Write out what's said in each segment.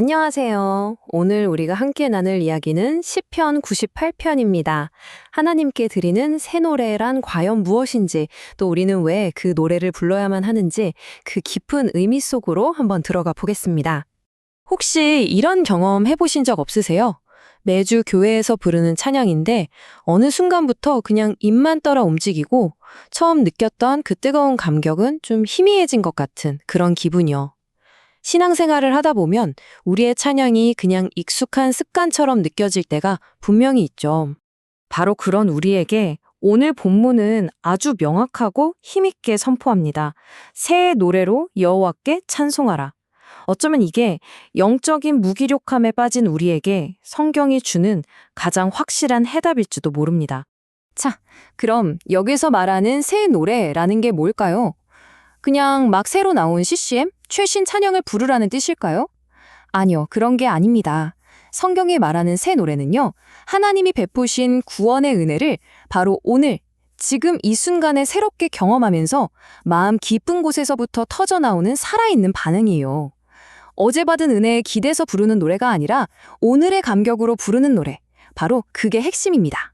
안녕하세요. 오늘 우리가 함께 나눌 이야기는 시편 98편입니다. 하나님께 드리는 새 노래란 과연 무엇인지, 또 우리는 왜 그 노래를 불러야만 하는지 그 깊은 의미 속으로 한번 들어가 보겠습니다. 혹시 이런 경험 해보신 적 없으세요? 매주 교회에서 부르는 찬양인데 어느 순간부터 그냥 입만 따라 움직이고 처음 느꼈던 그 뜨거운 감격은 좀 희미해진 것 같은 그런 기분이요. 신앙생활을 하다 보면 우리의 찬양이 그냥 익숙한 습관처럼 느껴질 때가 분명히 있죠. 바로 그런 우리에게 오늘 본문은 아주 명확하고 힘있게 선포합니다. 새 노래로 여호와께 찬송하라. 어쩌면 이게 영적인 무기력함에 빠진 우리에게 성경이 주는 가장 확실한 해답일지도 모릅니다. 자, 그럼 여기서 말하는 새 노래라는 게 뭘까요? 그냥 막 새로 나온 CCM? 최신 찬양을 부르라는 뜻일까요? 아니요, 그런 게 아닙니다. 성경이 말하는 새 노래는요, 하나님이 베푸신 구원의 은혜를 바로 오늘, 지금 이 순간에 새롭게 경험하면서 마음 깊은 곳에서부터 터져나오는 살아있는 반응이에요. 어제 받은 은혜에 기대서 부르는 노래가 아니라 오늘의 감격으로 부르는 노래, 바로 그게 핵심입니다.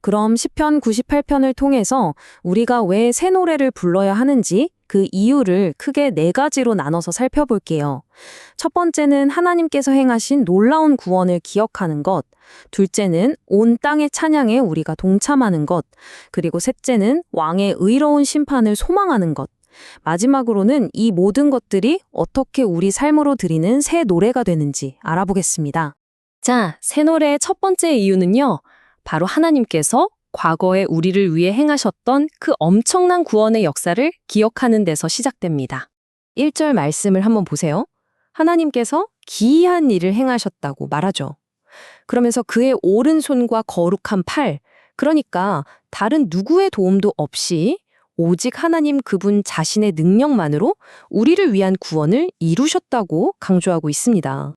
그럼 시편 98편을 통해서 우리가 왜 새 노래를 불러야 하는지 그 이유를 크게 네 가지로 나눠서 살펴볼게요. 첫 번째는 하나님께서 행하신 놀라운 구원을 기억하는 것, 둘째는 온 땅의 찬양에 우리가 동참하는 것, 그리고 셋째는 왕의 의로운 심판을 소망하는 것, 마지막으로는 이 모든 것들이 어떻게 우리 삶으로 드리는 새 노래가 되는지 알아보겠습니다. 자, 새 노래의 첫 번째 이유는요, 바로 하나님께서 과거에 우리를 위해 행하셨던 그 엄청난 구원의 역사를 기억하는 데서 시작됩니다. 1절 말씀을 한번 보세요. 하나님께서 기이한 일을 행하셨다고 말하죠. 그러면서 그의 오른손과 거룩한 팔, 그러니까 다른 누구의 도움도 없이 오직 하나님 그분 자신의 능력만으로 우리를 위한 구원을 이루셨다고 강조하고 있습니다.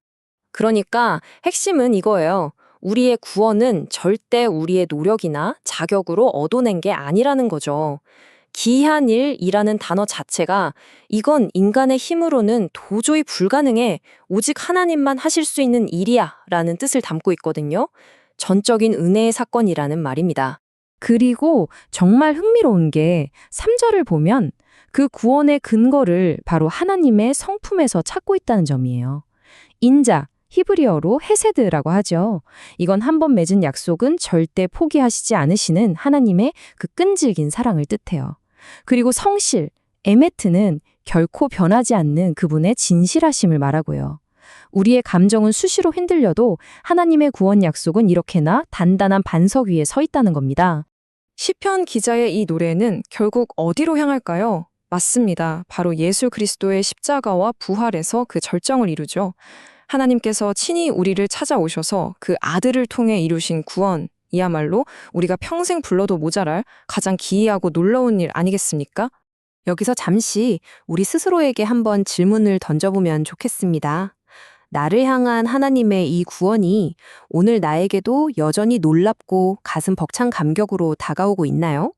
그러니까 핵심은 이거예요. 우리의 구원은 절대 우리의 노력이나 자격으로 얻어낸 게 아니라는 거죠. 기이한 일이라는 단어 자체가 이건 인간의 힘으로는 도저히 불가능해, 오직 하나님만 하실 수 있는 일이야 라는 뜻을 담고 있거든요. 전적인 은혜의 사건이라는 말입니다. 그리고 정말 흥미로운 게 3절을 보면 그 구원의 근거를 바로 하나님의 성품에서 찾고 있다는 점이에요. 인자, 히브리어로 헤세드라고 하죠. 이건 한 번 맺은 약속은 절대 포기하시지 않으시는 하나님의 그 끈질긴 사랑을 뜻해요. 그리고 성실, 에메트는 결코 변하지 않는 그분의 진실하심을 말하고요. 우리의 감정은 수시로 흔들려도 하나님의 구원 약속은 이렇게나 단단한 반석 위에 서 있다는 겁니다. 시편 기자의 이 노래는 결국 어디로 향할까요? 맞습니다. 바로 예수 그리스도의 십자가와 부활에서 그 절정을 이루죠. 하나님께서 친히 우리를 찾아오셔서 그 아들을 통해 이루신 구원이야말로 우리가 평생 불러도 모자랄 가장 기이하고 놀라운 일 아니겠습니까? 여기서 잠시 우리 스스로에게 한번 질문을 던져보면 좋겠습니다. 나를 향한 하나님의 이 구원이 오늘 나에게도 여전히 놀랍고 가슴 벅찬 감격으로 다가오고 있나요?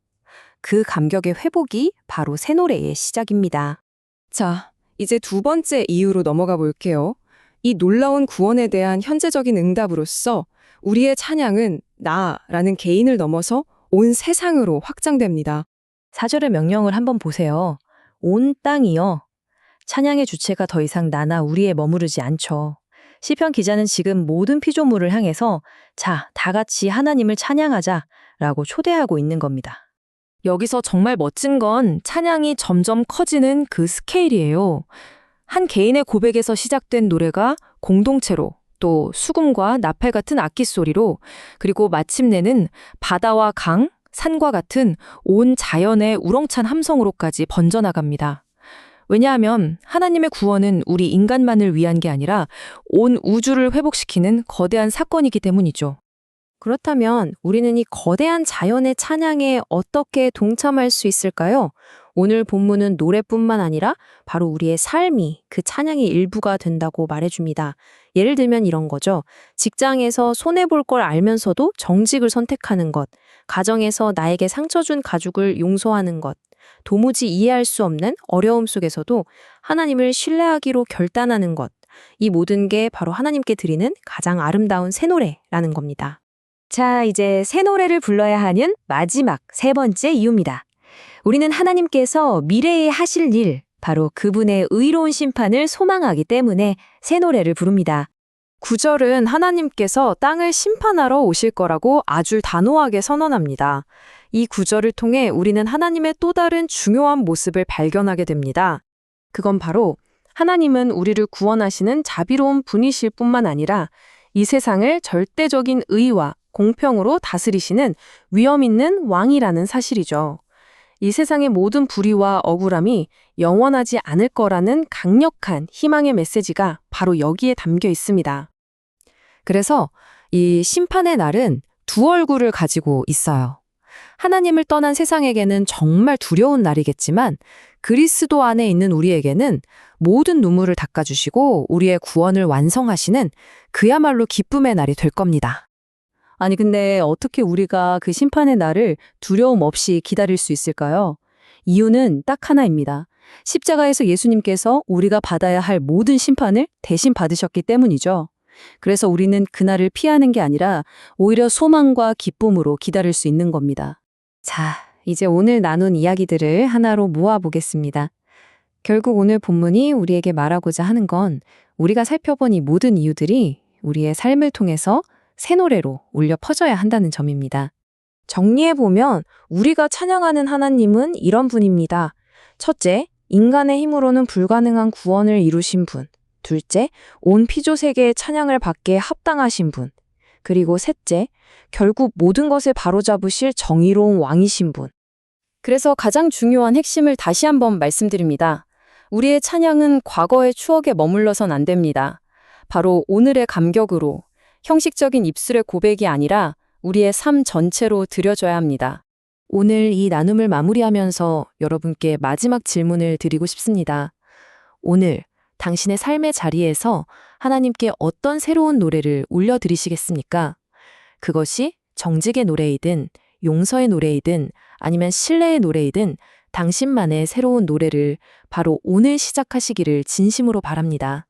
그 감격의 회복이 바로 새 노래의 시작입니다. 자, 이제 두 번째 이유로 넘어가 볼게요. 이 놀라운 구원에 대한 현재적인 응답으로서 우리의 찬양은 나라는 개인을 넘어서 온 세상으로 확장됩니다. 4절의 명령을 한번 보세요. 온 땅이여. 찬양의 주체가 더 이상 나나 우리에 머무르지 않죠. 시편 기자는 지금 모든 피조물을 향해서 자, 다 같이 하나님을 찬양하자라고 초대하고 있는 겁니다. 여기서 정말 멋진 건 찬양이 점점 커지는 그 스케일이에요. 한 개인의 고백에서 시작된 노래가 공동체로, 또 수금과 나팔 같은 악기 소리로, 그리고 마침내는 바다와 강, 산과 같은 온 자연의 우렁찬 함성으로까지 번져나갑니다. 왜냐하면 하나님의 구원은 우리 인간만을 위한 게 아니라 온 우주를 회복시키는 거대한 사건이기 때문이죠. 그렇다면 우리는 이 거대한 자연의 찬양에 어떻게 동참할 수 있을까요? 오늘 본문은 노래뿐만 아니라 바로 우리의 삶이 그 찬양의 일부가 된다고 말해줍니다. 예를 들면 이런 거죠. 직장에서 손해볼 걸 알면서도 정직을 선택하는 것, 가정에서 나에게 상처 준 가족을 용서하는 것, 도무지 이해할 수 없는 어려움 속에서도 하나님을 신뢰하기로 결단하는 것, 이 모든 게 바로 하나님께 드리는 가장 아름다운 새 노래라는 겁니다. 자, 이제 새 노래를 불러야 하는 마지막 세 번째 이유입니다. 우리는 하나님께서 미래에 하실 일, 바로 그분의 의로운 심판을 소망하기 때문에 새 노래를 부릅니다. 9절은 하나님께서 땅을 심판하러 오실 거라고 아주 단호하게 선언합니다. 이 9절을 통해 우리는 하나님의 또 다른 중요한 모습을 발견하게 됩니다. 그건 바로 하나님은 우리를 구원하시는 자비로운 분이실 뿐만 아니라 이 세상을 절대적인 의와 공평으로 다스리시는 위엄 있는 왕이라는 사실이죠. 이 세상의 모든 불의와 억울함이 영원하지 않을 거라는 강력한 희망의 메시지가 바로 여기에 담겨 있습니다. 그래서 이 심판의 날은 두 얼굴을 가지고 있어요. 하나님을 떠난 세상에게는 정말 두려운 날이겠지만 그리스도 안에 있는 우리에게는 모든 눈물을 닦아주시고 우리의 구원을 완성하시는 그야말로 기쁨의 날이 될 겁니다. 아니 근데 어떻게 우리가 그 심판의 날을 두려움 없이 기다릴 수 있을까요? 이유는 딱 하나입니다. 십자가에서 예수님께서 우리가 받아야 할 모든 심판을 대신 받으셨기 때문이죠. 그래서 우리는 그날을 피하는 게 아니라 오히려 소망과 기쁨으로 기다릴 수 있는 겁니다. 자, 이제 오늘 나눈 이야기들을 하나로 모아보겠습니다. 결국 오늘 본문이 우리에게 말하고자 하는 건 우리가 살펴본 이 모든 이유들이 우리의 삶을 통해서 새 노래로 울려 퍼져야 한다는 점입니다. 정리해보면 우리가 찬양하는 하나님은 이런 분입니다. 첫째, 인간의 힘으로는 불가능한 구원을 이루신 분. 둘째, 온 피조 세계의 찬양을 받게 합당하신 분. 그리고 셋째, 결국 모든 것을 바로잡으실 정의로운 왕이신 분. 그래서 가장 중요한 핵심을 다시 한번 말씀드립니다. 우리의 찬양은 과거의 추억에 머물러선 안 됩니다. 바로 오늘의 감격으로, 형식적인 입술의 고백이 아니라 우리의 삶 전체로 드려져야 합니다. 오늘 이 나눔을 마무리하면서 여러분께 마지막 질문을 드리고 싶습니다. 오늘 당신의 삶의 자리에서 하나님께 어떤 새로운 노래를 울려드리시겠습니까? 그것이 정직의 노래이든 용서의 노래이든 아니면 신뢰의 노래이든 당신만의 새로운 노래를 바로 오늘 시작하시기를 진심으로 바랍니다.